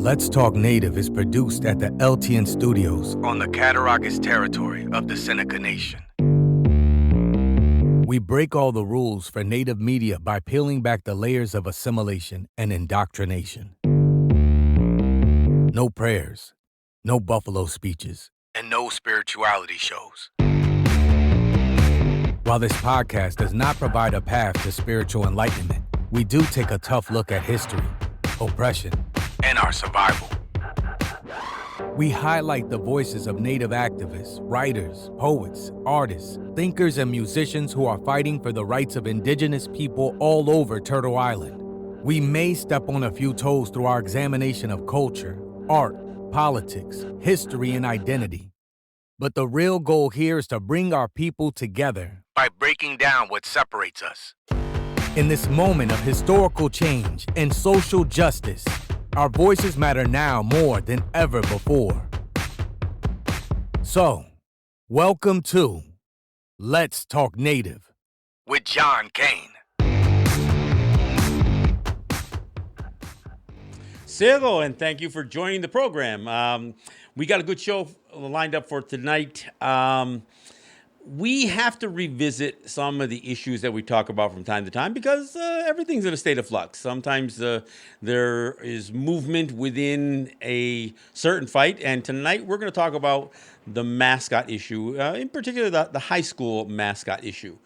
Let's Talk Native is produced at the LTN Studios on the Cattaraugus territory of the Seneca Nation. We break all the rules for Native media by peeling back the layers of assimilation and indoctrination. No prayers, no buffalo speeches, and no spirituality shows. While this podcast does not provide a path to spiritual enlightenment, we do take a tough look at history, oppression, and our survival. We highlight the voices of Native activists, writers, poets, artists, thinkers, and musicians who are fighting for the rights of Indigenous people all over Turtle Island. We may step on a few toes through our examination of culture, art, politics, history, and identity. But the real goal here is to bring our people together by breaking down what separates us. In this moment of historical change and social justice, our voices matter now more than ever before. So, welcome to Let's Talk Native with John Kane. Hello, and thank you for joining the program. We got a good show lined up for tonight. We have to revisit some of the issues that we talk about from time to time because everything's in a state of flux. Sometimes there is movement within a certain fight, and tonight we're going to talk about the mascot issue, in particular the high school mascot issue.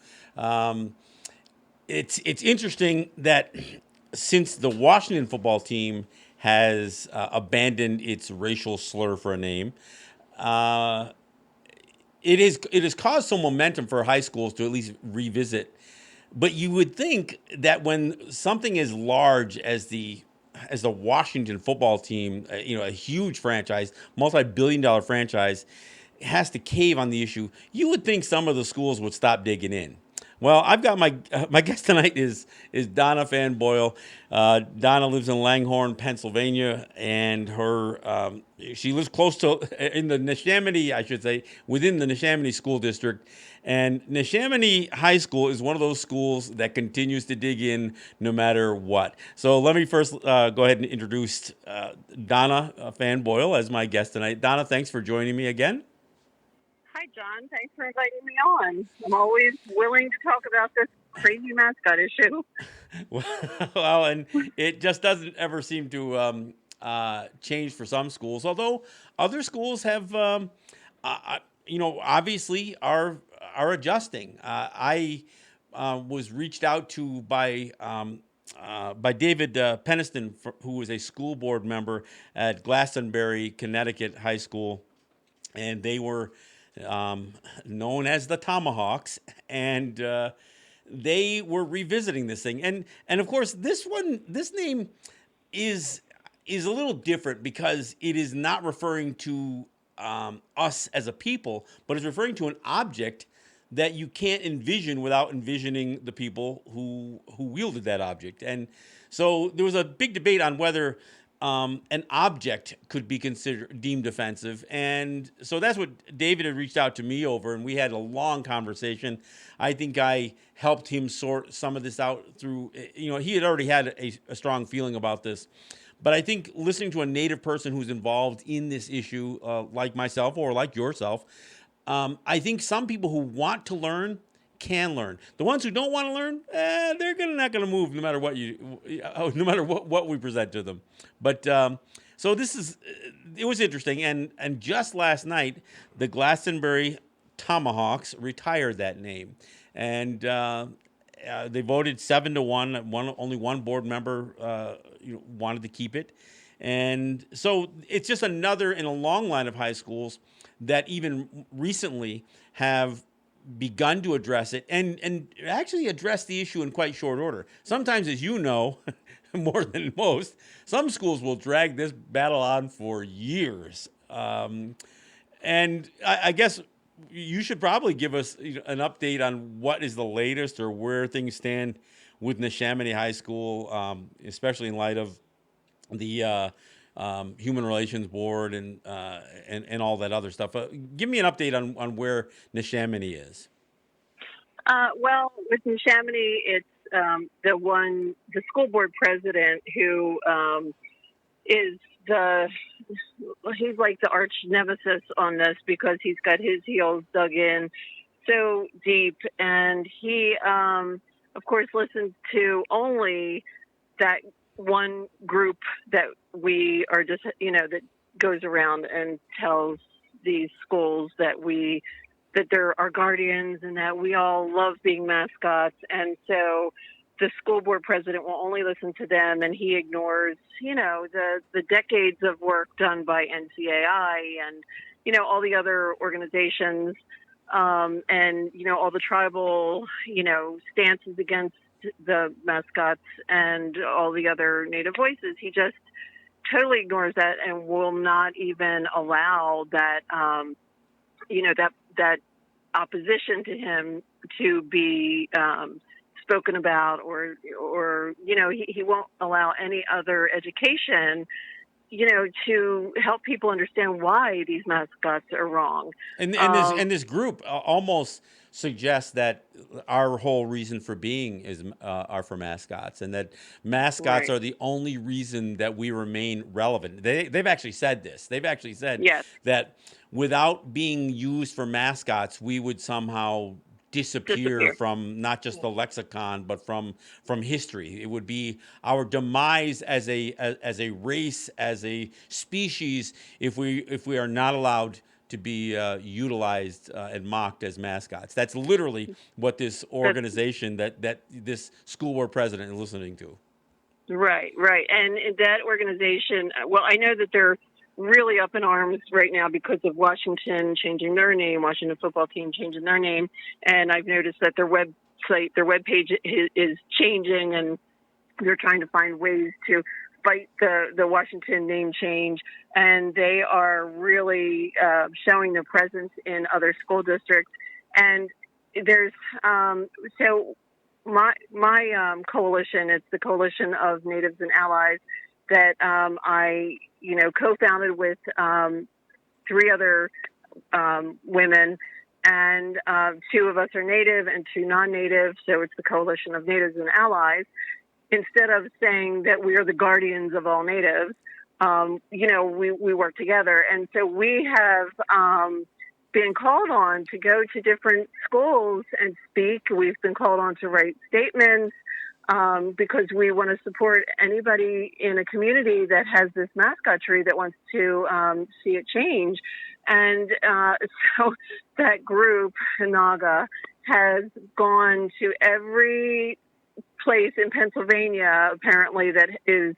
It's interesting that since the Washington football team has abandoned its racial slur for a name, it has caused some momentum for high schools to at least revisit. But you would think that when something as large as the Washington football team, a huge franchise, multi-billion-dollar franchise, has to cave on the issue, you would think some of the schools would stop digging in. Well, I've got my guest tonight is Donna Fann-Boyle. Donna lives in Langhorne, Pennsylvania, and she lives close to in the Neshaminy, I should say, within the Neshaminy school district. And Neshaminy High School is one of those schools that continues to dig in no matter what. So let me first go ahead and introduce Donna Fann-Boyle as my guest tonight. Donna, thanks for joining me again. Hi, John. Thanks for inviting me on. I'm always willing to talk about this crazy mascot issue. Well, and it just doesn't ever seem to change for some schools, although other schools have, obviously are adjusting. I was reached out to by David Peniston, who was a school board member at Glastonbury, Connecticut High School, and they were known as the Tomahawks, and they were revisiting this thing. And of course, this name is a little different because it is not referring to us as a people, but it's referring to an object that you can't envision without envisioning the people who wielded that object. And so there was a big debate on whether an object could be deemed offensive. And so that's what David had reached out to me over, and we had a long conversation. I think I helped him sort some of this out through, he had already had a strong feeling about this. But I think listening to a Native person who's involved in this issue, like myself or like yourself, I think some people who want to learn can learn. The ones who don't want to learn, they're not going to move no matter what we present to them. But so it was interesting, and just last night, the Glastonbury Tomahawks retired that name, and they voted 7-1. Only one board member wanted to keep it, and so it's just another in a long line of high schools that even recently have begun to address it and actually address the issue in quite short order. Sometimes, as you know, more than most, some schools will drag this battle on for years. And I guess you should probably give us an update on what is the latest or where things stand with Neshaminy High School, especially in light of the Human Relations Board and all that other stuff. Give me an update on where Neshaminy is. Well, with Neshaminy, it's the school board president who is he's like the arch nemesis on this because he's got his heels dug in so deep, and he, of course, listens to only that one group that we are just, that goes around and tells these schools that they're our guardians and that we all love being mascots. And so the school board president will only listen to them, and he ignores, the decades of work done by NCAI and, all the other organizations, and, all the tribal, stances against the mascots and all the other Native voices. He just totally ignores that and will not even allow that, that opposition to him to be spoken about, or he won't allow any other education, to help people understand why these mascots are wrong. And this group almost suggests that our whole reason for being are for mascots, and that mascots are the only reason that we remain relevant. They've actually said this. They've actually said that without being used for mascots, we would somehow disappear from not just the lexicon, but from history. It would be our demise as a race, as a species, if we are not allowed to be utilized and mocked as mascots. That's literally what this organization that this school board president is listening to. Right. And that organization, well, I know that they're really up in arms right now because of Washington changing their name, Washington football team changing their name. And I've noticed that their website, their webpage is changing, and they're trying to find ways to fight the Washington name change. And they are really showing their presence in other school districts. And there's, so my coalition, it's the Coalition of Natives and Allies that I co-founded with three other women, and two of us are Native and two non-Native, so it's the Coalition of Natives and Allies. Instead of saying that we are the guardians of all Natives, we work together. And so we have been called on to go to different schools and speak. We've been called on to write statements, because we want to support anybody in a community that has this mascotry that wants to see it change. And so that group, Naga, has gone to every place in Pennsylvania, apparently, that is,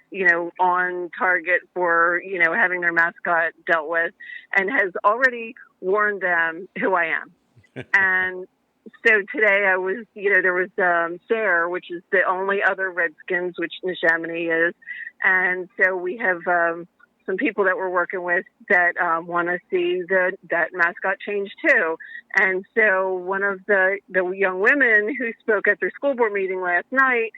on target for, having their mascot dealt with, and has already warned them who I am. And so today I was, there was Sarah, which is the only other Redskins, which Neshaminy is. And so we have some people that we're working with that want to see that mascot change too. And so one of the young women who spoke at their school board meeting last night,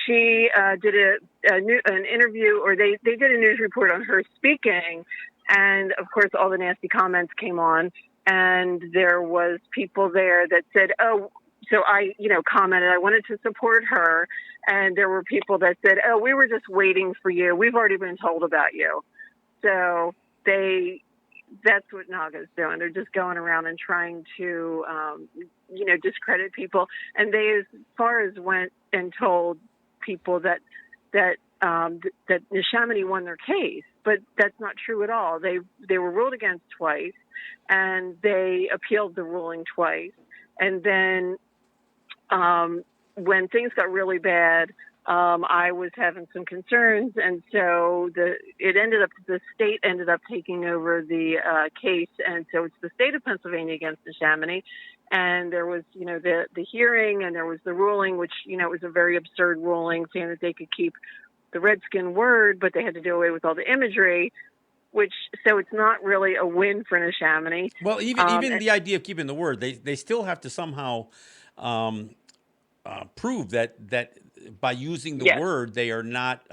she did an interview, or they did a news report on her speaking. And of course, all the nasty comments came on. And there was people there that said, oh, so I, commented, I wanted to support her. And there were people that said, oh, we were just waiting for you. We've already been told about you. So that's what Naga's doing. They're just going around and trying to, discredit people. And they, as far as went and told people that Neshaminy won their case, but that's not true at all. They were ruled against twice, and they appealed the ruling twice. And then when things got really bad, I was having some concerns, and so the state ended up taking over the case, and so it's the state of Pennsylvania against Neshaminy. And there was, the hearing, and there was the ruling, which, was a very absurd ruling, saying that they could keep the Redskin word, but they had to do away with all the imagery, so it's not really a win for Neshaminy. Well, even the idea of keeping the word, they still have to somehow prove that by using the Yes. word, they are not,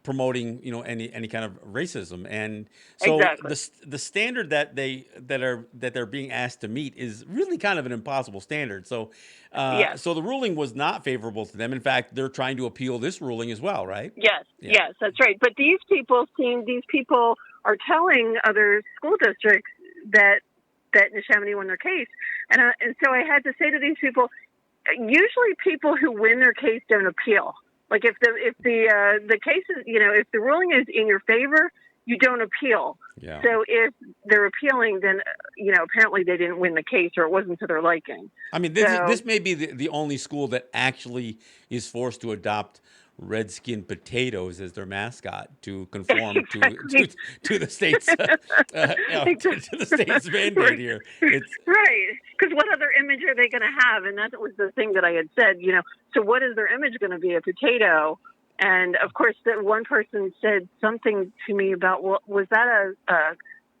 promoting, any kind of racism. And so Exactly. the standard that they're being asked to meet is really kind of an impossible standard. So, Yes. so the ruling was not favorable to them. In fact, they're trying to appeal this ruling as well, right? Yes, Yeah. yes, that's right. But these people are telling other school districts that Neshaminy won their case, and so I had to say to these people, usually people who win their case don't appeal. Like if the case is, if the ruling is in your favor, you don't appeal. Yeah. So if they're appealing, then apparently they didn't win the case, or it wasn't to their liking. I mean, this may be the only school that actually is forced to adopt Redskin potatoes as their mascot to conform Exactly. to the state's to the state's mandate here. It's Right, because what other image are they going to have? And that was the thing that I had said. So what is their image going to be? A potato? And of course, that one person said something to me about, well, was that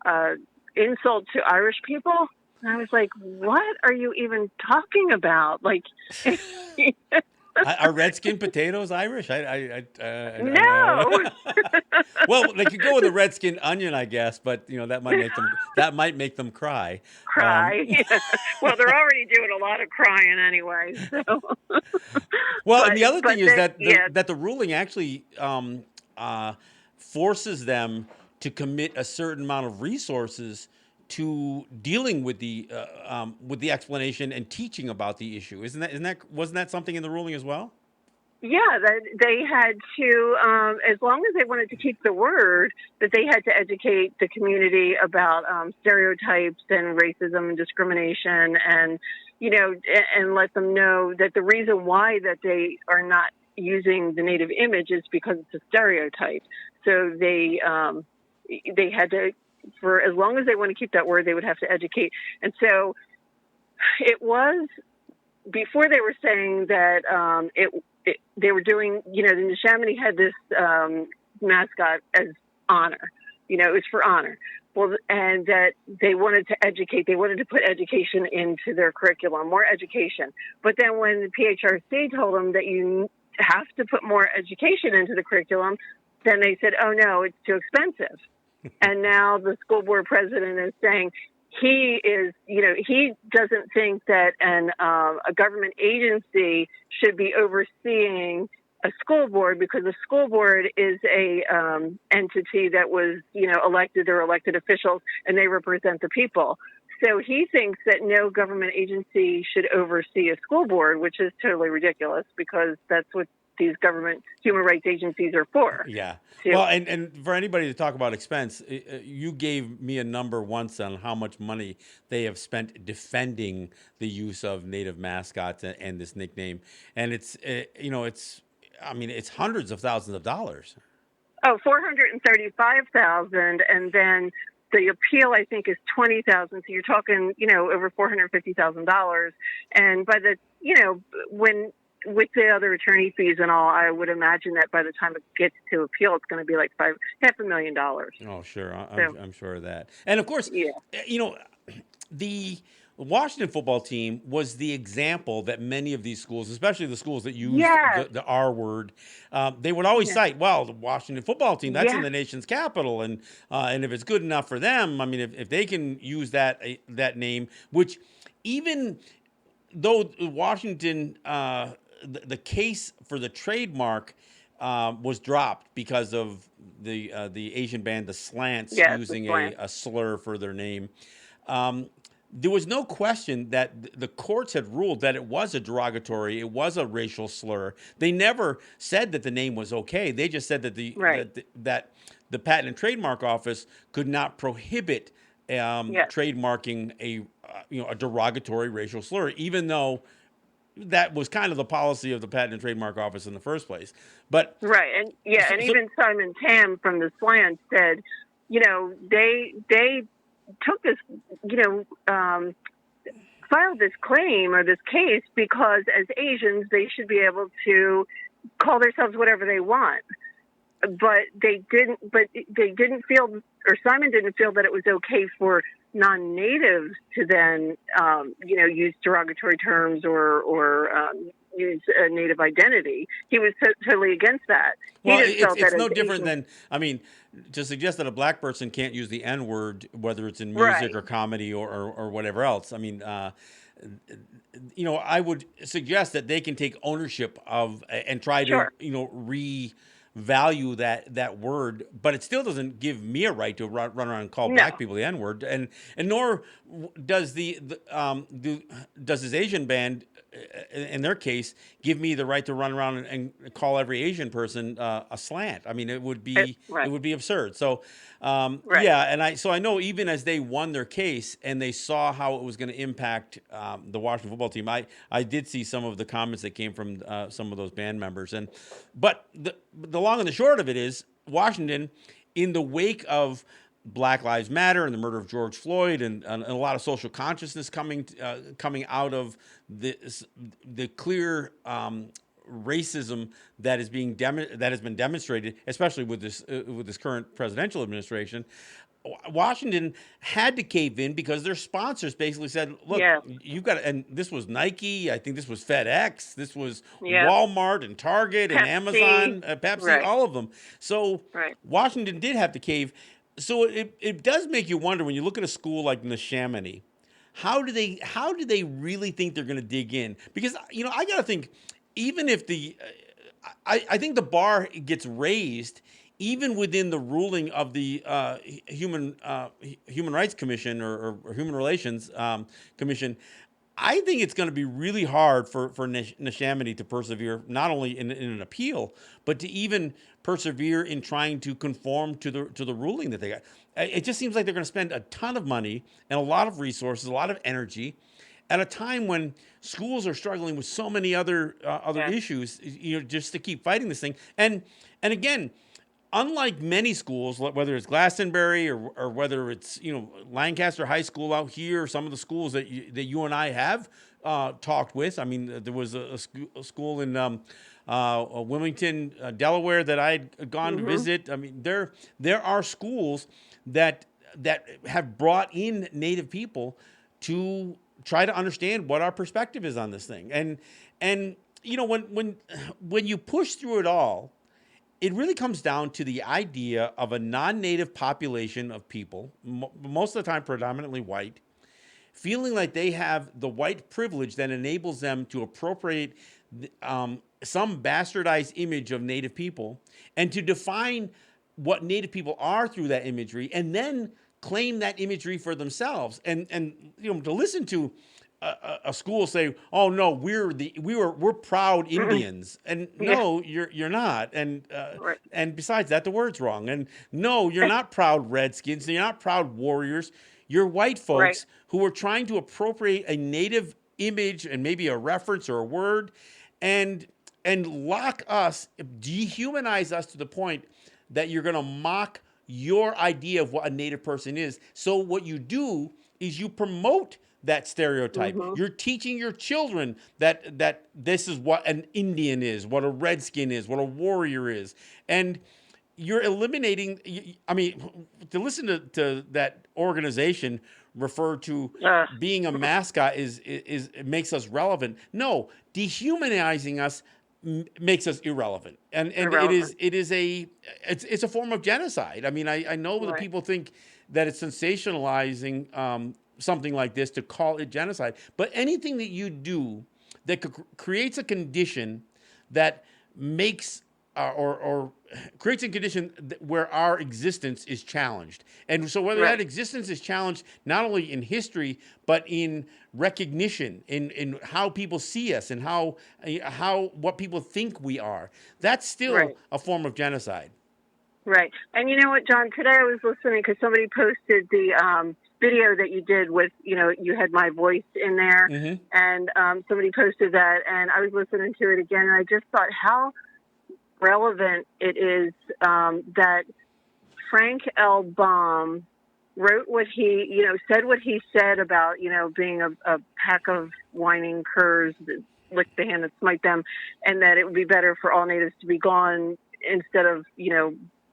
a insult to Irish people? And I was like, what are you even talking about? Like, are Redskin potatoes Irish? no. Well, they could go with a Redskin onion, I guess, but that might make them cry. Cry. Well, they're already doing a lot of crying anyway. So. Well, and the other thing is that the ruling actually forces them to commit a certain amount of resources to dealing with the explanation and teaching about the issue. Wasn't that something in the ruling as well? Yeah, that they had to, as long as they wanted to keep the word, that they had to educate the community about stereotypes and racism and discrimination, and and let them know that the reason why that they are not using the native image is because it's a stereotype. So they had to, for as long as they want to keep that word, they would have to educate. And so it was before they were saying that they were doing, the Neshaminy had this mascot as honor. It was for honor. Well, and that they wanted to educate. They wanted to put education into their curriculum, more education. But then when the PHRC told them that you have to put more education into the curriculum, then they said, oh, no, it's too expensive. And now the school board president is saying he doesn't think that a government agency should be overseeing a school board, because the school board is a entity that was, elected or elected officials, and they represent the people. So he thinks that no government agency should oversee a school board, which is totally ridiculous, because that's what these government human rights agencies are for. Yeah. Well, and for anybody to talk about expense, you gave me a number once on how much money they have spent defending the use of native mascots and this nickname, and it's hundreds of thousands of dollars. Oh, $435,000, and then the appeal, I think, is $20,000. So you're talking, over $450,000. And by the, with the other attorney fees and all, I would imagine that by the time it gets to appeal, it's going to be like $500,000. Oh, sure. I'm sure of that. And of course, the Washington football team was the example that many of these schools, especially the schools that use the R word, they would always cite, well, the Washington football team, that's in the nation's capital. And if it's good enough for them, I mean, if they can use that name, which even though Washington, the case for the trademark was dropped because of the Asian band, the Slants, using a slur for their name. There was no question that the courts had ruled that it was a derogatory, it was a racial slur. They never said that the name was okay. They just said that that the Patent and Trademark Office could not prohibit trademarking a derogatory racial slur, even though that was kind of the policy of the Patent and Trademark Office in the first place. But and even Simon Tam from the Slant said, they took this, filed this claim or this case because as Asians they should be able to call themselves whatever they want. But they didn't feel, or Simon didn't feel, that it was okay for non-natives to then, use derogatory terms or use a Native identity. He was totally against that. Well, He just felt it's that no as different Asians, than, I mean, to suggest that a black person can't use the N word, whether it's in music right? or comedy or whatever else. I mean, I would suggest that they can take ownership of and try to, Sure. revalue that word, but it still doesn't give me a right to run around and call No. black people the N word, and nor does does this Asian band, in their case, give me the right to run around and call every Asian person a slant. I mean, it would be Right. absurd. So, Right. yeah, and I know even as they won their case and they saw how it was going to impact the Washington football team, I did see some of the comments that came from some of those band members, but the long and the short of it is Washington, in the wake of Black Lives Matter and the murder of George Floyd and a lot of social consciousness coming out of the clear racism that has been demonstrated, especially with this current presidential administration. Washington had to cave in because their sponsors basically said, "Look, Yeah. you've got to," and this was Nike, I think this was FedEx, this was Yeah. Walmart and Target and Pepsi. Amazon, Pepsi, Right. all of them. So Right. Washington did have to cave. So it does make you wonder when you look at a school like Neshaminy, how do they really think they're going to dig in? Because I got to think, even if I think the bar gets raised even within the ruling of the Human Rights Commission or Human Relations Commission. I think it's going to be really hard for Neshaminy to persevere, not only in an appeal, but to even persevere in trying to conform to the ruling that they got. It just seems like they're going to spend a ton of money and a lot of resources, a lot of energy, at a time when schools are struggling with so many other Yeah. issues, just to keep fighting this thing. And again, unlike many schools, whether it's Glastonbury or whether it's Lancaster High School out here, or some of the schools that you and I have talked with. I mean, there was a school in Wilmington, Delaware, that I'd gone to visit. I mean, there are schools that have brought in Native people to try to understand what our perspective is on this thing. And when you push through it all, it really comes down to the idea of a non-native population of people, most of the time predominantly white, feeling like they have the white privilege that enables them to appropriate some bastardized image of Native people and to define what Native people are through that imagery, and then claim that imagery for themselves. And to listen to a school say, "Oh no, we're proud Indians," and no, you're not, and Right. and besides that, the word's wrong. And no, you're not proud Redskins. You're not proud Warriors. You're white folks Right. who are trying to appropriate a Native image and maybe a reference or a word, and lock us, dehumanize us to the point that you're going to mock your idea of what a Native person is. So what you do is you promote that stereotype. You're teaching your children that this is what an Indian is, what a Redskin is, what a warrior is. And you're eliminating, I mean, to listen to that organization refer to being a mascot is it makes us relevant. No, dehumanizing us makes us irrelevant. And Irrelevant. it's a form of genocide. I mean, I know that Right. people think that it's sensationalizing something like this to call it genocide, but anything that you do that creates a condition that makes or creates a condition where our existence is challenged. And so whether Right. that existence is challenged not only in history, but in recognition, in how people see us and how what people think we are, that's still Right. a form of genocide. Right. And you know what, John, today I was listening because somebody posted the video that you did with, you had my voice in there, and somebody posted that, and I was listening to it again, and I just thought how relevant it is that Frank L. Baum wrote what he, said what he said about, being a pack of whining curs that lick the hand that smite them, and that it would be better for all natives to be gone instead of,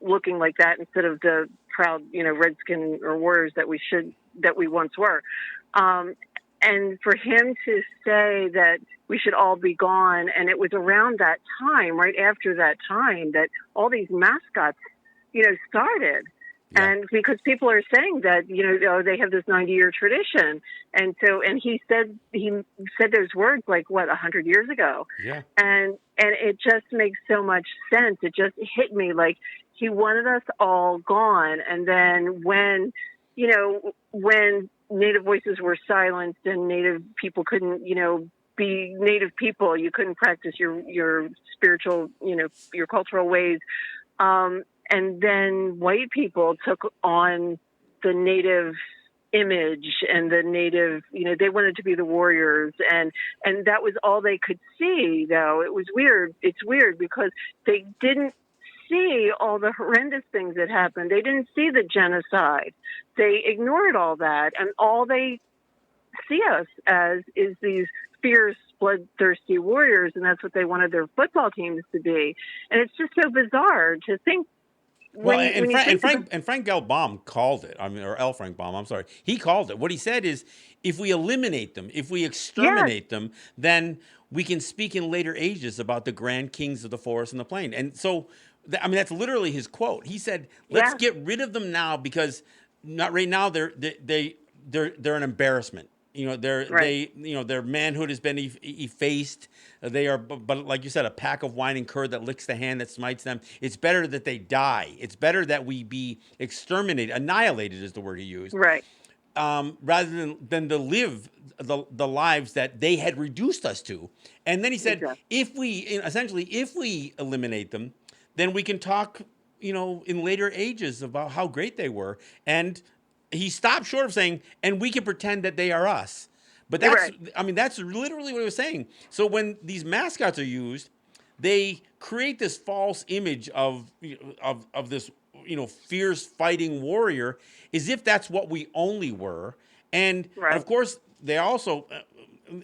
looking like that, instead of the proud, Redskin or warriors that we once were. and for him to say that we should all be gone, and it was around that time, right after that time, that all these mascots, started. Yeah. And because people are saying that, they have this 90-year tradition. And so, and he said those words like, 100 years ago. Yeah. And it just makes so much sense. It just hit me like he wanted us all gone. And then when Native voices were silenced and Native people couldn't, be Native people, you couldn't practice your spiritual, your cultural ways. And then white people took on the Native image and the Native, they wanted to be the warriors. And that was all they could see, though. It was weird. It's weird because they didn't see all the horrendous things that happened. They didn't see the genocide. They ignored all that. And all they see us as is these fierce, bloodthirsty warriors. And that's what they wanted their football teams to be. And it's just so bizarre to think. Frank Gelbaum called it. Or L. Frank Baum, I'm sorry. He called it. What he said is, if we eliminate them, if we exterminate them, then we can speak in later ages about the grand kings of the forest and the plain. And so, that's literally his quote. He said, "Let's get rid of them now because not right now they're an embarrassment. Their manhood has been effaced. They are, but like you said, a pack of whining cur that licks the hand that smites them. It's better that they die. It's better that we be exterminated, annihilated is the word he used, right? Rather than to live the lives that they had reduced us to." And then he said, if we eliminate them, then we can talk, in later ages about how great they were. And he stopped short of saying, and we can pretend that they are us. But that's literally what he was saying. So when these mascots are used, they create this false image of this, fierce fighting warrior, as if that's what we only were. And of course, they also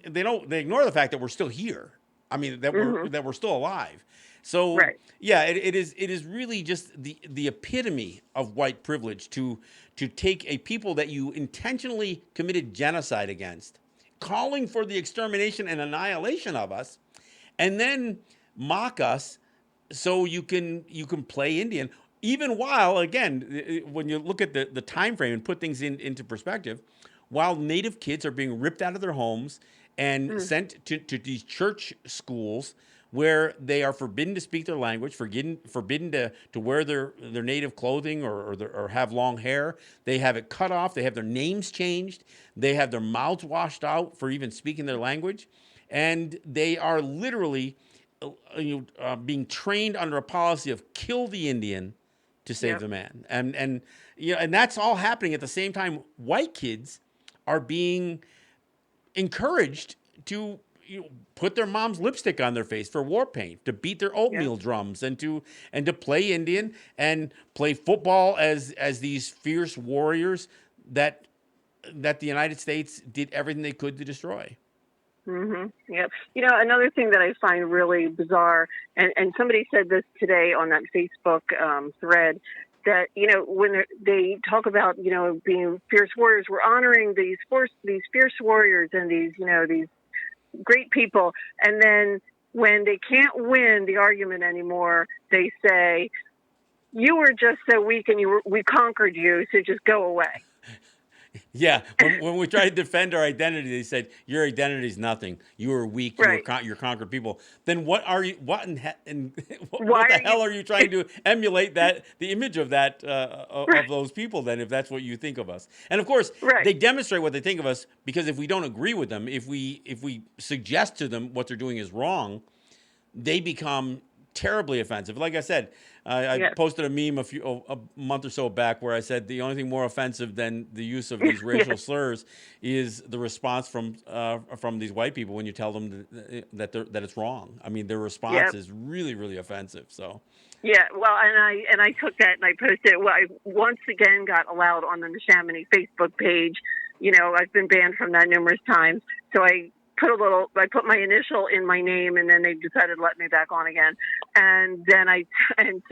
they ignore the fact that we're still here. That we're still alive. So it is really just the epitome of white privilege to take a people that you intentionally committed genocide against, calling for the extermination and annihilation of us, and then mock us so you can play Indian. Even while, again, when you look at the time frame and put things into perspective, while Native kids are being ripped out of their homes and sent to these church schools where they are forbidden to speak their language, forbidden to wear their native clothing or have long hair. They have it cut off. They have their names changed. They have their mouths washed out for even speaking their language. And they are literally being trained under a policy of kill the Indian to save the man. And that's all happening at the same time. White kids are being encouraged to put their mom's lipstick on their face for war paint, to beat their oatmeal drums, and to play Indian and play football as these fierce warriors that the United States did everything they could to destroy. Mm-hmm. Yep. Another thing that I find really bizarre, and somebody said this today on that Facebook thread, that when they talk about being fierce warriors, we're honoring these fierce warriors and these great people, and then when they can't win the argument anymore, they say, "You were just so weak, and we conquered you, so just go away." Yeah, when we tried to defend our identity, they said, "Your identity is nothing. You are weak. You're conquered people." Then what are you? What the hell are you trying to emulate the image of that of those people? Then, if that's what you think of us, and of course, they demonstrate what they think of us, because if we don't agree with them, if we suggest to them what they're doing is wrong, they become terribly offensive. Like I said, I posted a meme a month or so back where I said the only thing more offensive than the use of these racial slurs is the response from these white people when you tell them that it's wrong. Their response is really, really offensive. So. Yeah, well, and I took that and I posted it. Well, I once again got allowed on the Neshaminy Facebook page. I've been banned from that numerous times, so I I put my initial in my name, and then they decided to let me back on again. And then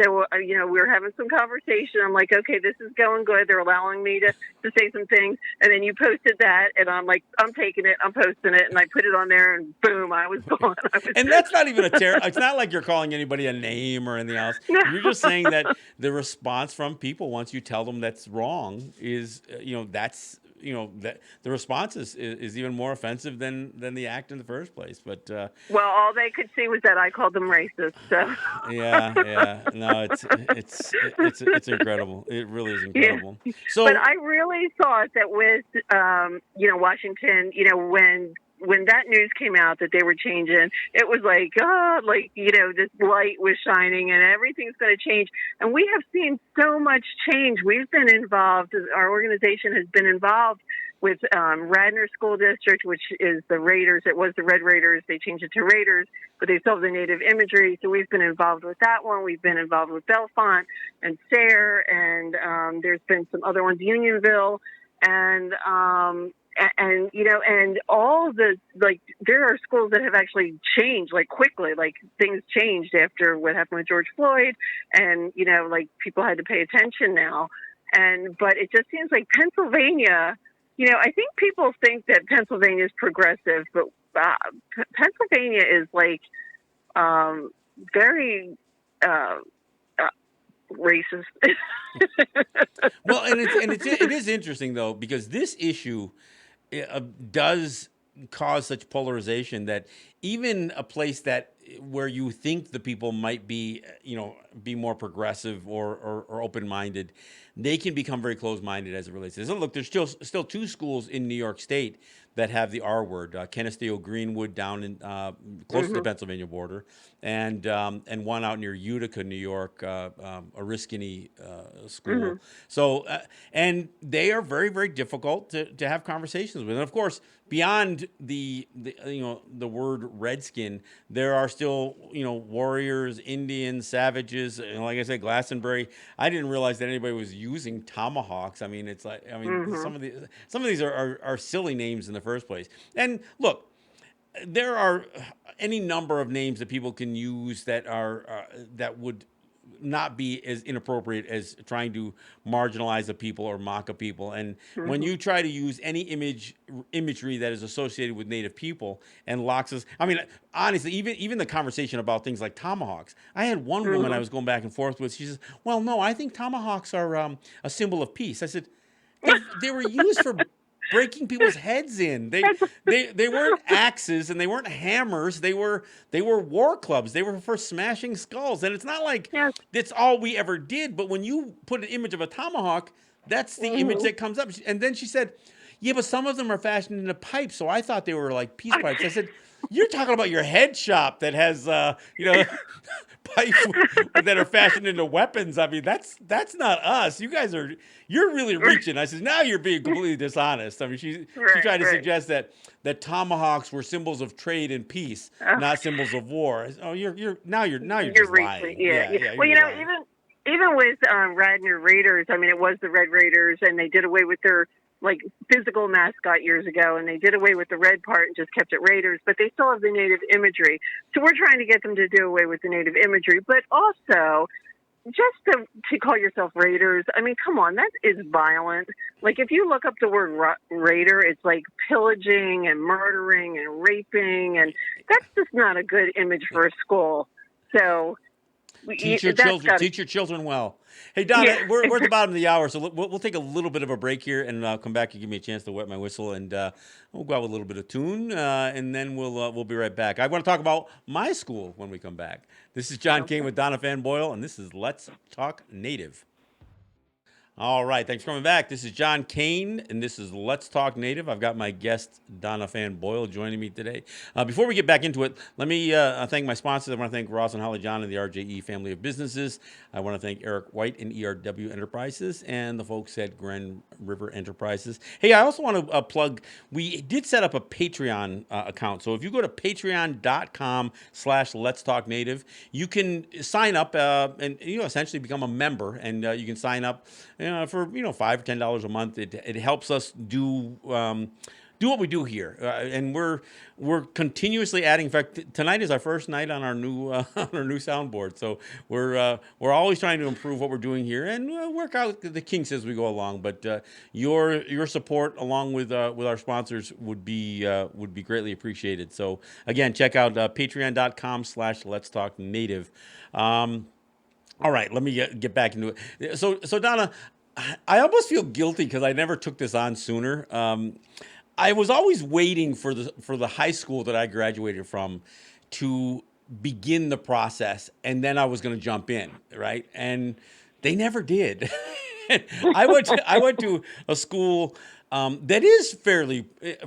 so we were having some conversation. I'm like, okay, this is going good. They're allowing me to say some things. And then you posted that, and I'm like, I'm taking it, I'm posting it, and I put it on there, and boom, I was gone. And that's not even it's not like you're calling anybody a name or anything else. No. You're just saying that the response from people once you tell them that's wrong is, that the response is even more offensive than the act in the first place. But well, all they could see was that I called them racist. So yeah, no, it's incredible. It really is incredible. Yeah. So, but I really thought that with Washington, when that news came out that they were changing, it was like, this light was shining and everything's going to change. And we have seen so much change. We've been involved, our organization has been involved with Radnor School District, which is the Raiders. It was the Red Raiders. They changed it to Raiders, but they still have the native imagery. So we've been involved with that one. We've been involved with Bellefonte and Sayre, and there's been some other ones, Unionville, and all the, there are schools that have actually changed, quickly, things changed after what happened with George Floyd, and, people had to pay attention now. But it just seems like Pennsylvania, I think people think that Pennsylvania is progressive, but Pennsylvania is very racist. Well, it is interesting though, because this issue does cause such polarization that even a place where you think the people might be more progressive or open-minded, they can become very closed-minded as it relates to this. Look, there's still two schools in New York State that have the R word, Kennesaw Greenwood down in close to the Pennsylvania border, and one out near Utica, New York, Oriskany school. So and they are very, very difficult to have conversations with. And of course, beyond the word redskin, there are still warriors, Indians, savages. Like I said, Glastonbury. I didn't realize that anybody was using tomahawks. I mean, it's like some of these are silly names in the first place. And look, there are any number of names that people can use that are that would not be as inappropriate as trying to marginalize a people or mock a people. And when you try to use any imagery that is associated with Native people and locks us, I mean, honestly, even the conversation about things like tomahawks. I had one woman I was going back and forth with. She says, "Well, no, I think tomahawks are a symbol of peace." I said, they were used for breaking people's heads in. They weren't axes and they weren't hammers. They were war clubs. They were for smashing skulls. And it's not like that's all we ever did. But when you put an image of a tomahawk, that's the image that comes up. And then she said, "Yeah, but some of them are fashioned into pipes, so I thought they were like peace pipes." I said, "You're talking about your head shop that has pipes that are fashioned into weapons. I mean, that's not us. You're really reaching." I said, "Now you're being completely dishonest." I mean, she tried to suggest that tomahawks were symbols of trade and peace, not symbols of war. Oh, you're just lying. Yeah. Well, even with Radnor Raiders, I mean, it was the Red Raiders, and they did away with their physical mascot years ago, and they did away with the red part and just kept it Raiders, but they still have the native imagery. So we're trying to get them to do away with the native imagery, but also just to call yourself Raiders, I mean, come on, that is violent. If you look up the word Raider, it's like pillaging and murdering and raping, and that's just not a good image for a school. So teach your children well. Hey, Donna, we're at the bottom of the hour, so we'll take a little bit of a break here, and I'll come back and give me a chance to wet my whistle, and we'll go out with a little bit of tune, and then we'll be right back. I want to talk about my school when we come back. This is John Kane with Donna Fann-Boyle, and this is Let's Talk Native. All right, thanks for coming back. This is John Kane, and this is Let's Talk Native. I've got my guest, Donna Fann-Boyle, joining me today. Before we get back into it, let me thank my sponsors. I want to thank Ross and Holly John and the RJE family of businesses. I want to thank Eric White and ERW Enterprises and the folks at Grand River Enterprises. Hey, I also want to plug, we did set up a Patreon account. So if you go to patreon.com/Let's Talk Native, you can sign up and essentially become a member, and you can sign up for $5 or $10 a month. It helps us do do what we do here, and we're continuously adding. In fact, tonight is our first night on our new on our new soundboard, so we're always trying to improve what we're doing here and work out the kinks as we go along. But your support along with our sponsors would be greatly appreciated. So again, check out patreon.com/Let's Talk Native. All right, let me get back into it. So Donna, I almost feel guilty because I never took this on sooner. I was always waiting for the high school that I graduated from to begin the process, and then I was going to jump in, right? And they never did. I went to a school that is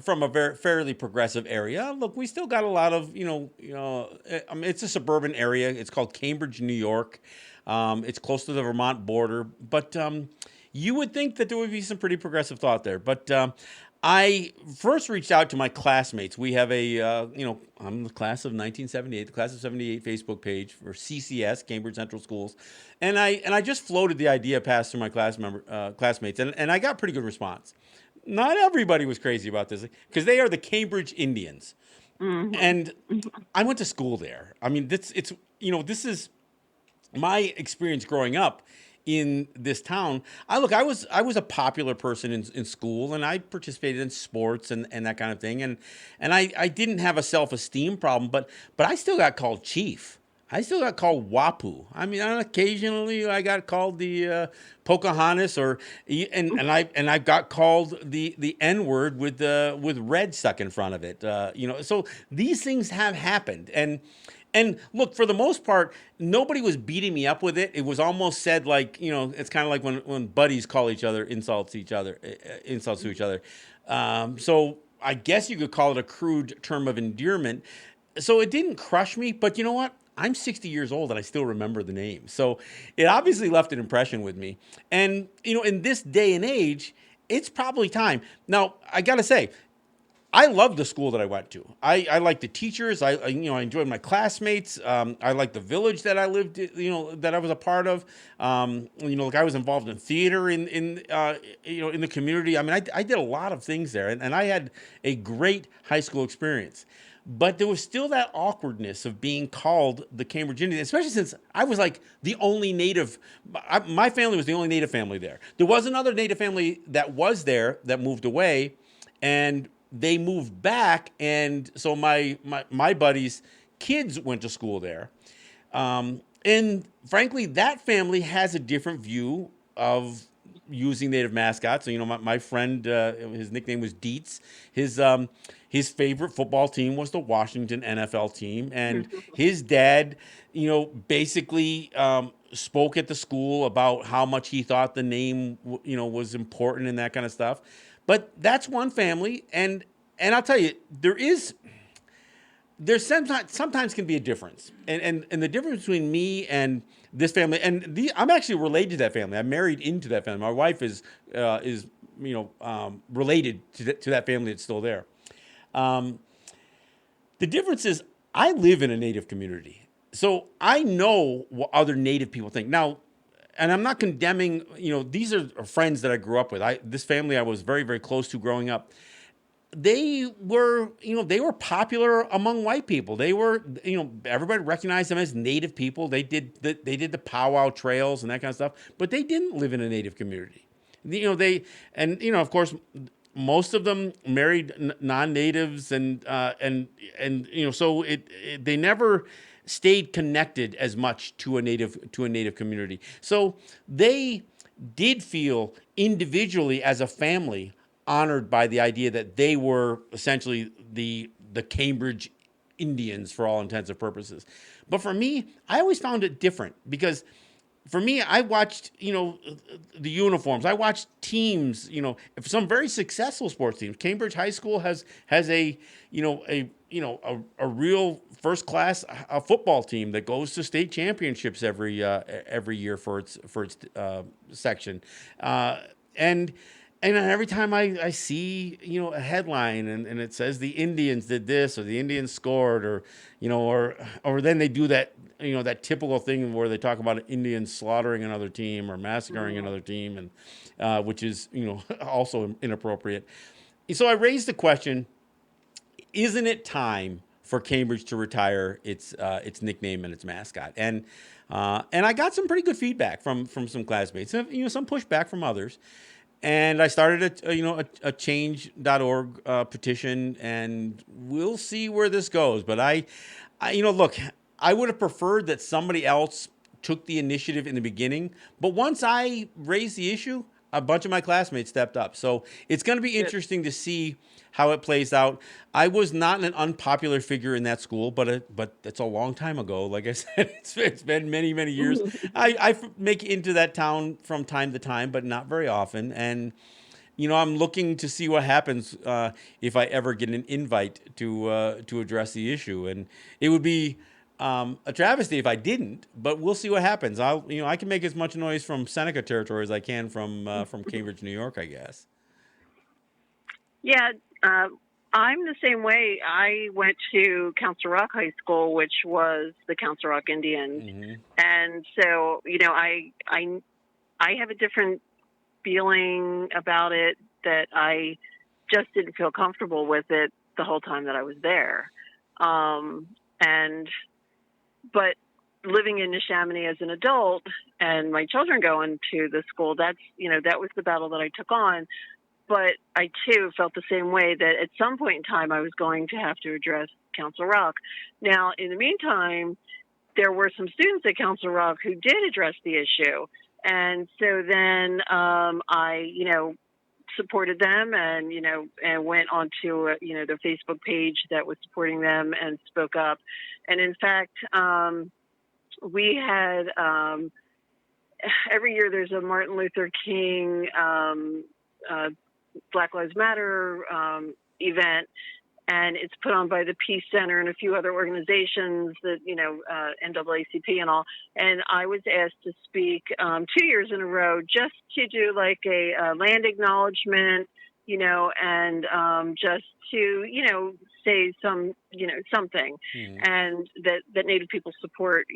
from a fairly progressive area. Look, we still got a lot of I mean, it's a suburban area. It's called Cambridge, New York. It's close to the Vermont border, but you would think that there would be some pretty progressive thought there. But I first reached out to my classmates. We have I'm the class of 1978, the class of 78 Facebook page for CCS, Cambridge Central Schools, and I just floated the idea past to my classmates, and I got pretty good response. Not everybody was crazy about this because they are the Cambridge Indians, and I went to school there. I mean, this is my experience growing up in this town. I was a popular person in school, and I participated in sports and that kind of thing. And I didn't have a self-esteem problem, but I still got called chief. I still got called Wapu. I mean, occasionally I got called the Pocahontas, and I got called the N-word with red stuck in front of it. So these things have happened, and look, for the most part, nobody was beating me up with it. It was almost said like, it's kind of like when buddies call each other insults to each other. So I guess you could call it a crude term of endearment. So it didn't crush me, but you know what? I'm 60 years old and I still remember the name. So it obviously left an impression with me. And, in this day and age, it's probably time. Now, I got to say, I love the school that I went to. I like the teachers. I enjoyed my classmates. I like the village that I lived, that I was a part of. Like I was involved in theater in the community. I mean, I did a lot of things there, and I had a great high school experience. But there was still that awkwardness of being called the Cambridge Indians, especially since I was like the only native. My family was the only native family there. There was another native family that was there that moved away, and they moved back, and so my buddies' kids went to school there. And frankly, that family has a different view of using native mascots. So, my friend, his nickname was Dietz. His favorite football team was the Washington NFL team, and his dad, basically spoke at the school about how much he thought the name, was important and that kind of stuff. But that's one family, and I'll tell you, there sometimes can be a difference, and the difference between me and this family, and I'm actually related to that family. I'm married into that family. My wife is related to that family that's still there. The difference is I live in a native community, so I know what other native people think now. And I'm not condemning, these are friends that I grew up with. This family I was very, very close to growing up. They were popular among white people. They were, everybody recognized them as native people. They did the powwow trails and that kind of stuff, but they didn't live in a native community. Of course, most of them married non-natives and so they never stayed connected as much to a native community. So they did feel individually as a family honored by the idea that they were essentially the Cambridge Indians for all intents and purposes. But for me, I always found it different because for me, I watched, the uniforms. I watched teams, some very successful sports teams. Cambridge High School has a real first class football team that goes to state championships every year for its section. And every time I see, a headline and it says the Indians did this or the Indians scored or then they do that, that typical thing where they talk about Indians slaughtering another team or massacring another team, and which is, also inappropriate. So I raised the question: isn't it time for Cambridge to retire its nickname and its mascot? And I got some pretty good feedback from some classmates, some pushback from others. And I started a change.org petition, and we'll see where this goes. But look, I would have preferred that somebody else took the initiative in the beginning. But once I raised the issue, a bunch of my classmates stepped up. So it's going to be interesting to see how it plays out. I was not an unpopular figure in that school, but it's a long time ago. Like I said, it's been many, many years. I make it into that town from time to time, but not very often. And I'm looking to see what happens if I ever get an invite to address the issue. And it would be a travesty if I didn't, but we'll see what happens. I can make as much noise from Seneca territory as I can from Cambridge, New York, I guess. Yeah, I'm the same way. I went to Council Rock High School, which was the Council Rock Indians, and so I have a different feeling about it, that I just didn't feel comfortable with it the whole time that I was there, but living in Neshaminy as an adult and my children going to the school, that was the battle that I took on. But I, too, felt the same way, that at some point in time I was going to have to address Council Rock. Now, in the meantime, there were some students at Council Rock who did address the issue. And so then I, supported them and went onto, their Facebook page that was supporting them and spoke up. And, in fact, we had every year there's a Martin Luther King Black Lives Matter event, and it's put on by the Peace Center and a few other organizations that, NAACP and all. And I was asked to speak 2 years in a row, just to do like a land acknowledgement, and just to, say something, and that Native people support,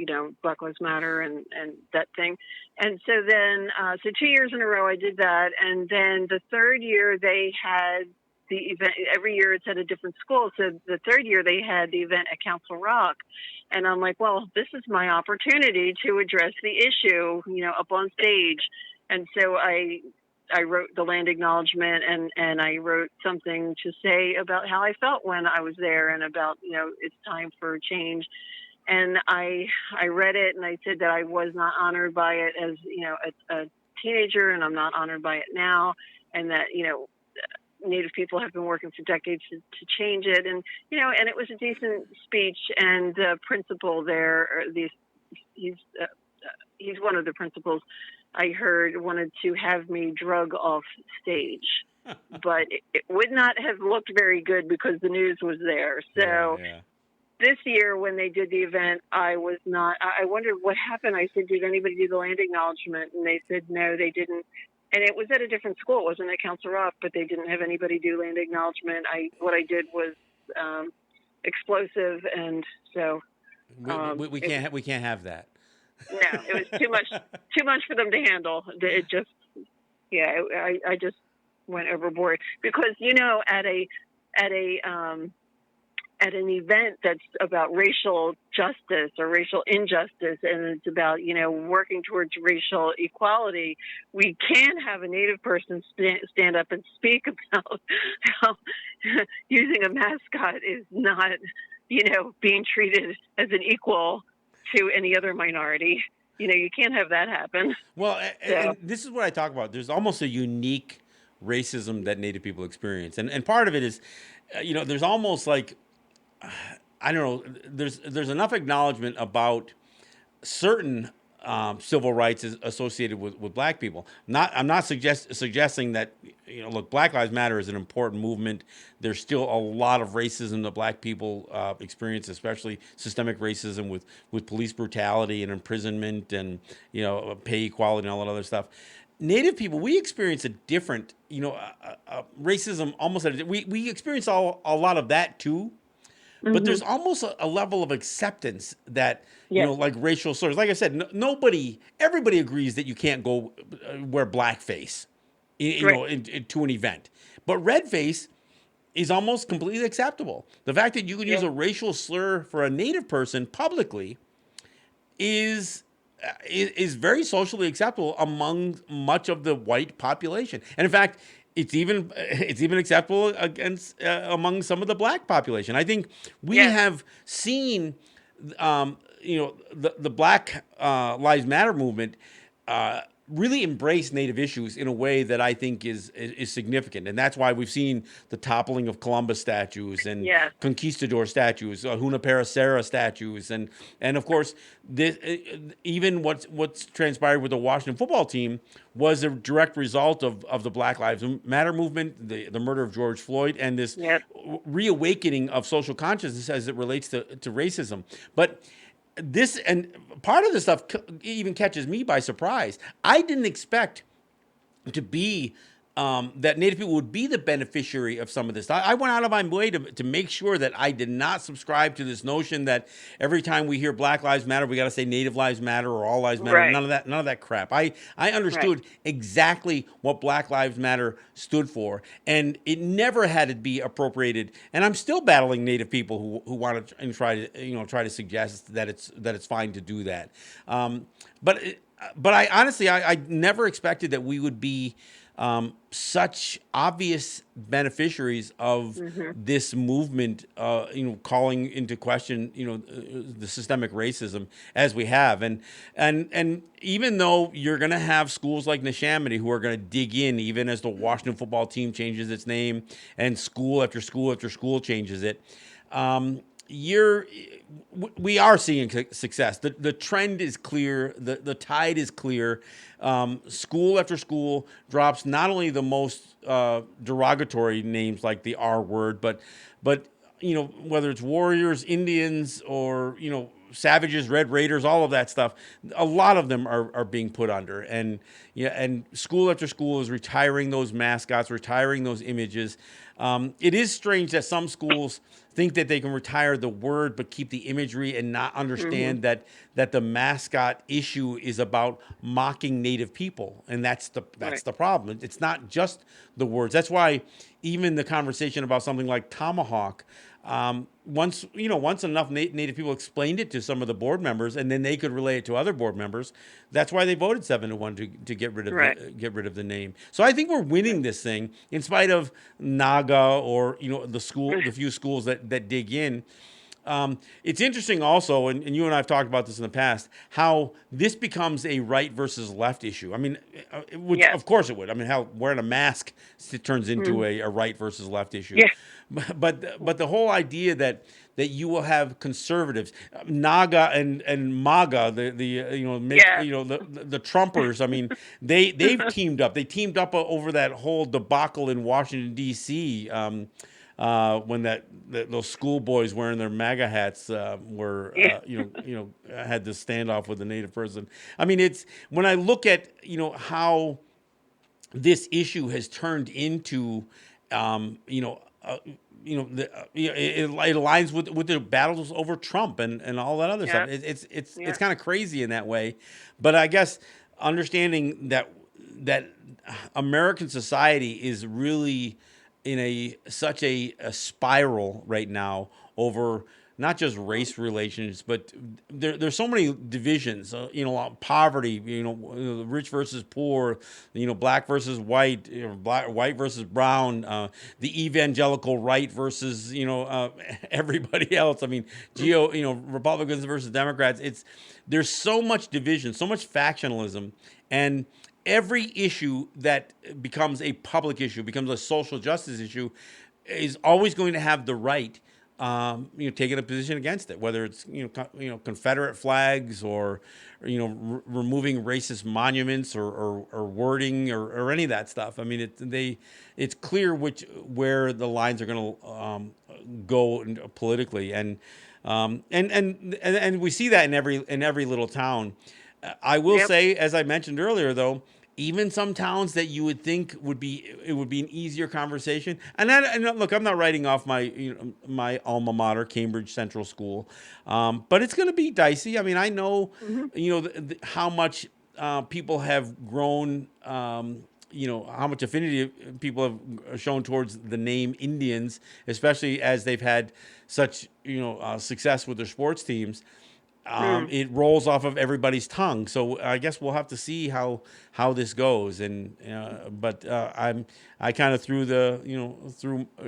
Black Lives Matter and that thing. And so then, so 2 years in a row I did that. And then the third year they had the event. Every year it's at a different school. So the third year they had the event at Council Rock. And I'm like, well, this is my opportunity to address the issue, up on stage. And so I wrote the land acknowledgement, and I wrote something to say about how I felt when I was there, and about, it's time for change. And I read it, and I said that I was not honored by it as, a teenager, and I'm not honored by it now. And that, Native people have been working for decades to change it. And, and it was a decent speech, and the principal there, he's one of the principals I heard wanted to have me drug off stage, but it would not have looked very good because the news was there. So this year when they did the event, I was not, I wondered what happened. I said, did anybody do the land acknowledgement? And they said, no, they didn't. And it was at a different school. It wasn't at Council Rock, but they didn't have anybody do land acknowledgement. What I did was explosive. And so we can't have that. No, it was too much for them to handle. It just, I just went overboard because, at an event that's about racial justice or racial injustice, and it's about, working towards racial equality, we can have a Native person stand up and speak about how using a mascot is not, being treated as an equal to any other minority. You can't have that happen. Well, and this is what I talk about. There's almost a unique racism that Native people experience. And part of it is, there's almost like, I don't know, there's enough acknowledgement about certain civil rights associated with black people. I'm not suggesting that, look, Black Lives Matter is an important movement. There's still a lot of racism that black people experience, especially systemic racism with police brutality and imprisonment and, pay equality and all that other stuff. Native people, we experience a different, racism almost. We experience a lot of that too. But there's almost a level of acceptance that, like racial slurs. Like I said, everybody agrees that you can't go wear blackface, to an event. But red face, is almost completely acceptable. The fact that you can use Yeah. a racial slur for a Native person publicly is is very socially acceptable among much of the white population, and in fact, it's even acceptable against among some of the black population. I think we Yes. have seen, the Black Lives Matter movement. Really embrace Native issues in a way that I think is significant, and that's why we've seen the toppling of Columbus statues and Yes. conquistador statues, Junipero Serra statues, and of course, this, even what's transpired with the Washington football team was a direct result of the Black Lives Matter movement, the murder of George Floyd, and this Yep. reawakening of social consciousness as it relates to racism. But this and part of the stuff even catches me by surprise. I didn't expect to be that Native people would be the beneficiary of some of this. I went out of my way to make sure that I did not subscribe to this notion that every time we hear Black Lives Matter, we got to say Native Lives Matter or All Lives Matter. Right. None of that crap. I understood exactly what Black Lives Matter stood for, and it never had to be appropriated. And I'm still battling Native people who want to try to suggest that it's fine to do that. But I honestly I never expected that we would be such obvious beneficiaries of this movement, calling into question, the systemic racism as we have, and even though you're going to have schools like Neshaminy who are going to dig in, even as the Washington football team changes its name and school after school after school changes it, we are seeing success. The trend is clear. The tide is clear. School after school drops not only the most derogatory names like the R word, but whether it's warriors, Indians, or savages, Red Raiders, all of that stuff. A lot of them are being put under, and school after school is retiring those mascots, retiring those images. It is strange that some schools think that they can retire the word but keep the imagery and not understand that the mascot issue is about mocking Native people, and that's the problem. It's not just the words. That's why even the conversation about something like tomahawk. Once enough Native people explained it to some of the board members, and then they could relay it to other board members. That's why they voted 7-1 to get rid of the name. So I think we're winning this thing in spite of NAGA or the few schools that dig in. It's interesting also, and you and I have talked about this in the past, how this becomes a right versus left issue. I mean, of course it would. I mean, how wearing a mask turns into a right versus left issue. Yeah. But the whole idea that you will have conservatives, NAGA and MAGA, the Trumpers. I mean, they've teamed up. They teamed up over that whole debacle in Washington D.C. When those schoolboys wearing their MAGA hats had this standoff with a Native person. I mean, it's when I look at how this issue has turned into it aligns with the battles over Trump and all that other stuff. It's kind of crazy in that way, but I guess understanding that American society is really in such a spiral right now over not just race relations, but there's so many divisions. Poverty, rich versus poor, black versus white, white versus brown, the evangelical right versus everybody else. I mean, Republicans versus Democrats. There's so much division, so much factionalism, and every issue that becomes a public issue, becomes a social justice issue, is always going to have the right. Taking a position against it, whether it's Confederate flags or removing racist monuments or wording or any of that stuff. I mean, it's clear where the lines are going to go politically, and we see that in every little town. I will say, as I mentioned earlier, though, even some towns that you would think would be an easier conversation. And look, I'm not writing off my alma mater, Cambridge Central School, but it's going to be dicey. I mean, I know, how much people have grown how much affinity people have shown towards the name Indians, especially as they've had such success with their sports teams. Mm. It rolls off of everybody's tongue. So I guess we'll have to see how this goes. And but I kind of threw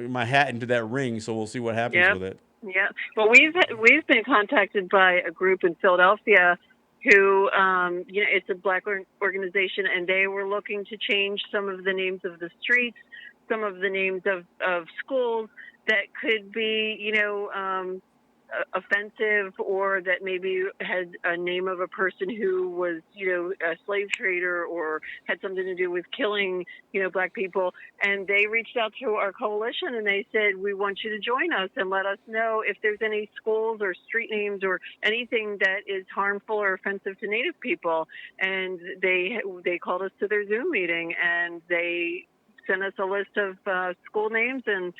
my hat into that ring. So we'll see what happens Yep. with it. Yeah. Well, we've been contacted by a group in Philadelphia who, it's a Black organization, and they were looking to change some of the names of the streets, some of the names of schools that could be, offensive, or that maybe had a name of a person who was, a slave trader or had something to do with killing, Black people. And they reached out to our coalition and they said, we want you to join us and let us know if there's any schools or street names or anything that is harmful or offensive to Native people. And they called us to their Zoom meeting, and they sent us a list of school names and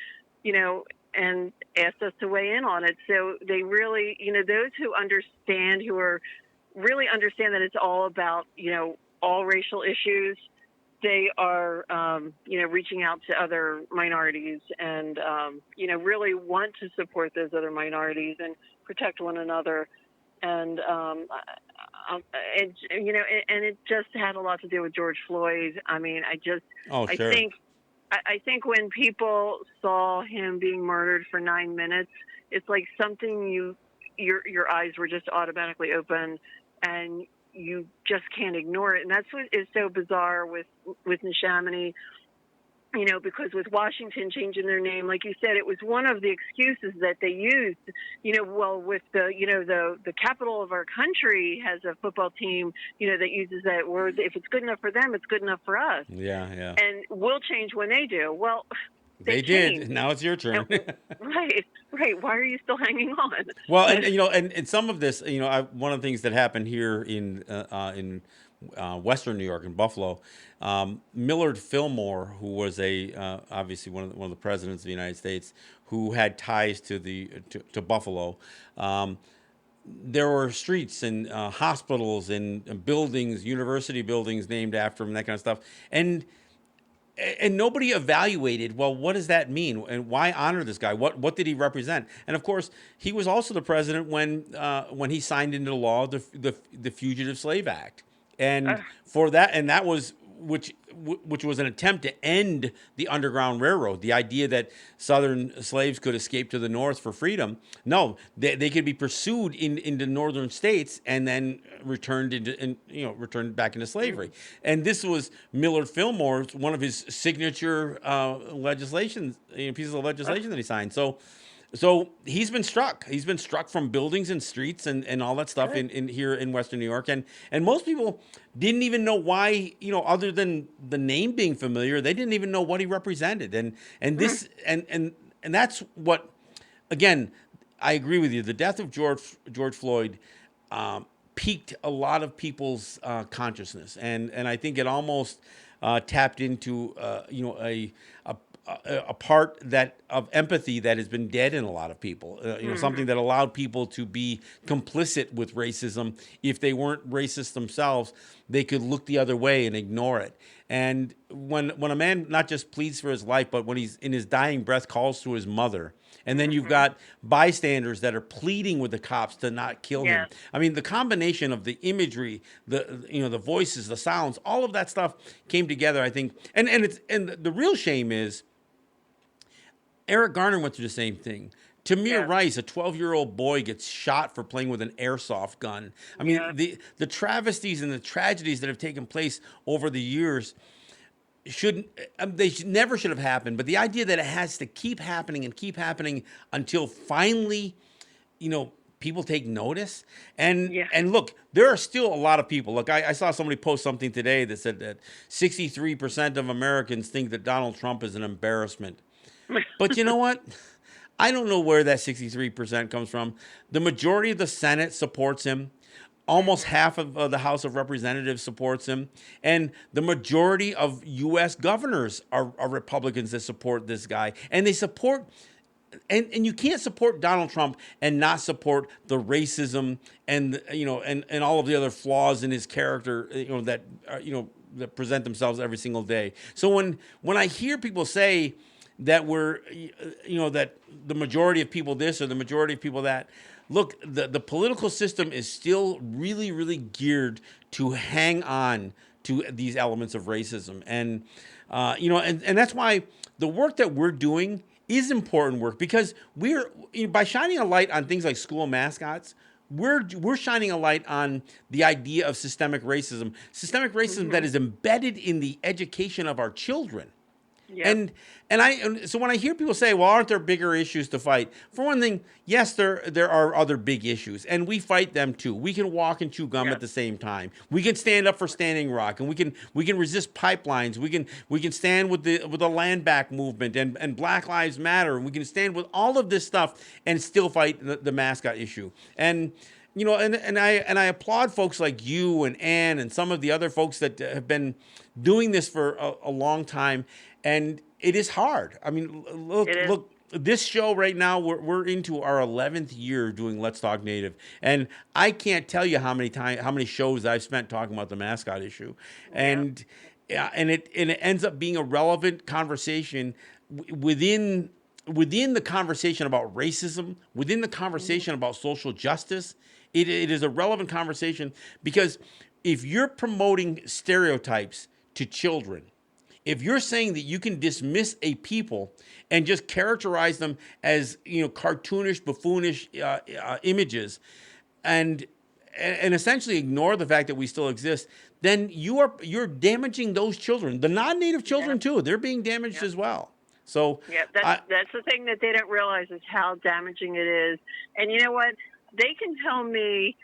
asked us to weigh in on it. So they really, those who really understand that it's all about, all racial issues, they are, reaching out to other minorities and, really want to support those other minorities and protect one another. And, and it just had a lot to do with George Floyd. I mean, Oh, sure. I think when people saw him being murdered for 9 minutes, it's like something your eyes were just automatically open, and you just can't ignore it. And that's what is so bizarre with Neshaminy, because with Washington changing their name, like you said, it was one of the excuses that they used. With the capital of our country has a football team, that uses that word. If it's good enough for them, it's good enough for us. Yeah. And we'll change when they do. Well, They did. Now it's your turn. Right. Why are you still hanging on? Well, and some of this, one of the things that happened here in Western New York, in Buffalo, Millard Fillmore, who was obviously one of the presidents of the United States, who had ties to Buffalo. There were streets and hospitals and buildings, university buildings named after him, and that kind of stuff. And nobody evaluated, well, what does that mean? And why honor this guy? What did he represent? And of course, he was also the president when he signed into law the Fugitive Slave Act. And for that, and that was which was an attempt to end the Underground Railroad, the idea that Southern slaves could escape to the North for freedom. No, they could be pursued into northern states and then returned back into slavery. And this was Millard Fillmore's one of his signature pieces of legislation that he signed. So he's been struck. He's been struck from buildings and streets and all that stuff in here in Western New York. And most people didn't even know why, other than the name being familiar, they didn't even know what he represented. And this and that's what, again, I agree with you. The death of George Floyd piqued a lot of people's consciousness, and I think it almost tapped into a part of empathy that has been dead in a lot of people. Something that allowed people to be complicit with racism. If they weren't racist themselves, they could look the other way and ignore it. And when a man not just pleads for his life, but when he's in his dying breath calls to his mother, and then you've got bystanders that are pleading with the cops to not kill him. I mean, the combination of the imagery, the voices, the sounds, all of that stuff came together, I think. And the real shame is Eric Garner went through the same thing. Tamir Rice, a 12-year-old boy, gets shot for playing with an airsoft gun. I mean, the travesties and the tragedies that have taken place over the years never should have happened. But the idea that it has to keep happening until finally, people take notice. And look, there are still a lot of people. Look, I saw somebody post something today that said that 63% of Americans think that Donald Trump is an embarrassment. But you know what? I don't know where that 63% comes from. The majority of the Senate supports him. Almost half of the House of Representatives supports him. And the majority of U.S. governors are Republicans that support this guy. And they support and you can't support Donald Trump and not support the racism and and all of the other flaws in his character, that present themselves every single day. So when I hear people say that that the majority of people this or the majority of people that, look, the political system is still really, really geared to hang on to these elements of racism. And, and that's why the work that we're doing is important work, because by shining a light on things like school mascots, we're shining a light on the idea of systemic racism that is embedded in the education of our children. Yep. And so when I hear people say, well, aren't there bigger issues to fight? For one thing, yes, there are other big issues, and we fight them too. We can walk and chew gum at the same time. We can stand up for Standing Rock, and we can resist pipelines. We can stand with the land back movement and Black Lives Matter. We can stand with all of this stuff and still fight the mascot issue. And and I applaud folks like you and Ann and some of the other folks that have been doing this for a long time. And it is hard. I mean, look, this show right now, we're into our 11th year doing Let's Talk Native. And I can't tell you how many shows I've spent talking about the mascot issue. And it ends up being a relevant conversation within the conversation about racism, within the conversation about social justice. It is a relevant conversation, because if you're promoting stereotypes to children, if you're saying that you can dismiss a people and just characterize them as cartoonish, buffoonish images, and essentially ignore the fact that we still exist, then you're damaging those children, the non-native children too. They're being damaged as well. So that's the thing that they don't realize, is how damaging it is. And you know what? They can tell me,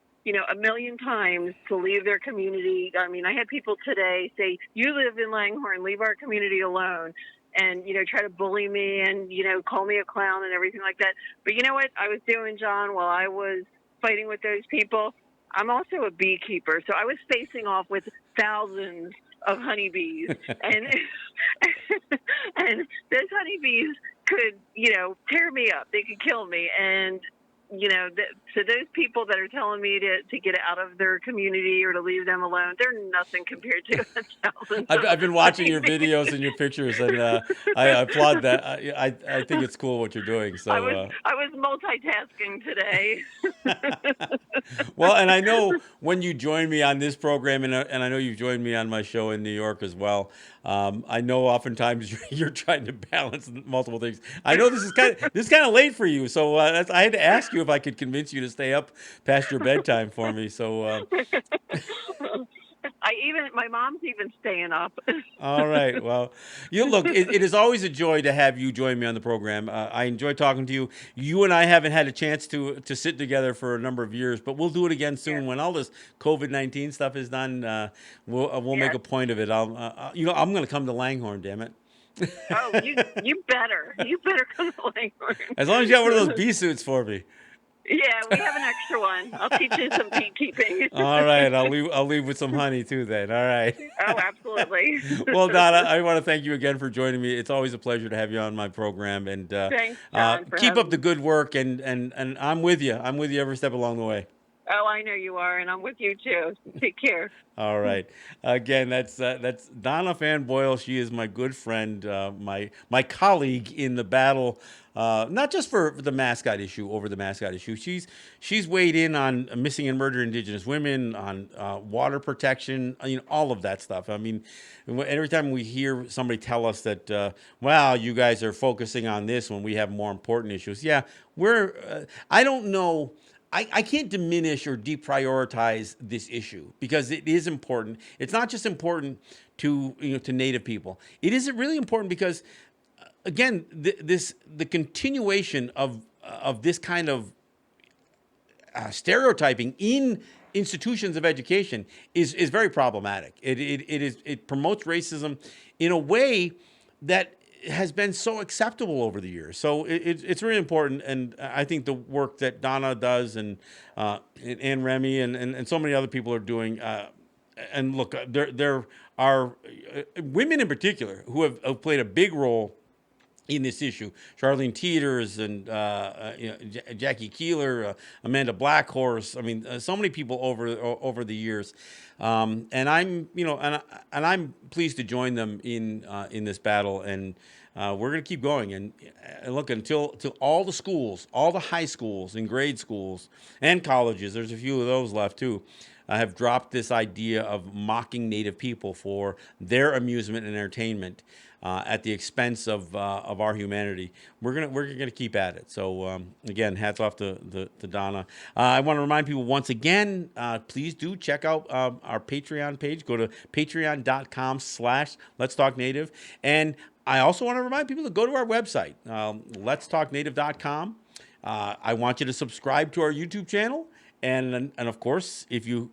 a million times to leave their community. I mean, I had people today say, you live in Langhorne, leave our community alone, and, try to bully me and, call me a clown and everything like that. But you know what I was doing, John, while I was fighting with those people? I'm also a beekeeper, so I was facing off with thousands of honeybees, and and those honeybees could, tear me up. They could kill me, and so those people that are telling me to get out of their community or to leave them alone, they're nothing compared to thousands. I've been watching your videos and your pictures, and I applaud that. I think it's cool what you're doing. So I was multitasking today. Well, and I know when you joined me on this program, and I know you've joined me on my show in New York as well. I know oftentimes you're trying to balance multiple things. I know this is kind of late for you, so I had to ask you if I could convince you to stay up past your bedtime for me. So my mom's even staying up. All right. Well, look, it is always a joy to have you join me on the program. I enjoy talking to you. You and I haven't had a chance to sit together for a number of years, but we'll do it again soon when all this COVID-19 stuff is done. We'll make a point of it. I'm going to come to Langhorne, damn it. Oh, you better come to Langhorne. As long as you have one of those bee suits for me. Yeah, we have an extra one. I'll teach you some beekeeping. All right, I'll leave with some honey too then. All right. Oh, absolutely. Well, Donna, I want to thank you again for joining me. It's always a pleasure to have you on my program, and thanks, John, keep up the good work. And I'm with you. I'm with you every step along the way. Oh, I know you are, and I'm with you too. Take care. All right. Again, that's Donna Fann-Boyle. She is my good friend, my colleague in the battle, not just for the mascot issue, over the mascot issue. She's weighed in on missing and murdered Indigenous women, on water protection, all of that stuff. I mean, every time we hear somebody tell us that, wow, you guys are focusing on this when we have more important issues. Yeah, I don't know. I can't diminish or deprioritize this issue, because it is important. It's not just important to Native people. It is really important because, again, the continuation of this kind of stereotyping in institutions of education is very problematic. It promotes racism in a way that has been so acceptable over the years. So it's really important, and I think the work that Donna does and Remy and so many other people are doing. And look, there are women in particular who have played a big role in this issue. Charlene Teeters and Jackie Keeler, Amanda Blackhorse. I mean, so many people over the years, and I'm pleased to join them in this battle, and we're going to keep going. And look, until all the schools, all the high schools and grade schools and colleges, there's a few of those left too, have dropped this idea of mocking Native people for their amusement and entertainment at the expense of our humanity. We're gonna keep at it. So again, hats off to Donna. I want to remind people once again, please do check out our Patreon page. Go to patreon.com/Let's Talk Native, and I also want to remind people to go to our website, letstalknative.com. I want you to subscribe to our YouTube channel. And of course, if you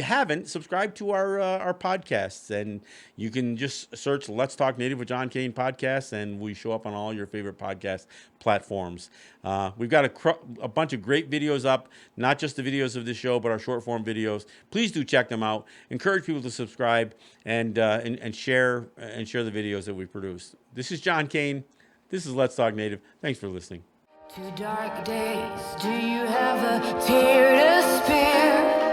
haven't, subscribe to our podcasts, and you can just search "Let's Talk Native" with John Kane podcast, and we show up on all your favorite podcast platforms. We've got a bunch of great videos up, not just the videos of this show, but our short form videos. Please do check them out. Encourage people to subscribe and share the videos that we produce. This is John Kane. This is Let's Talk Native. Thanks for listening. 2 dark days, do you have a tear to spare?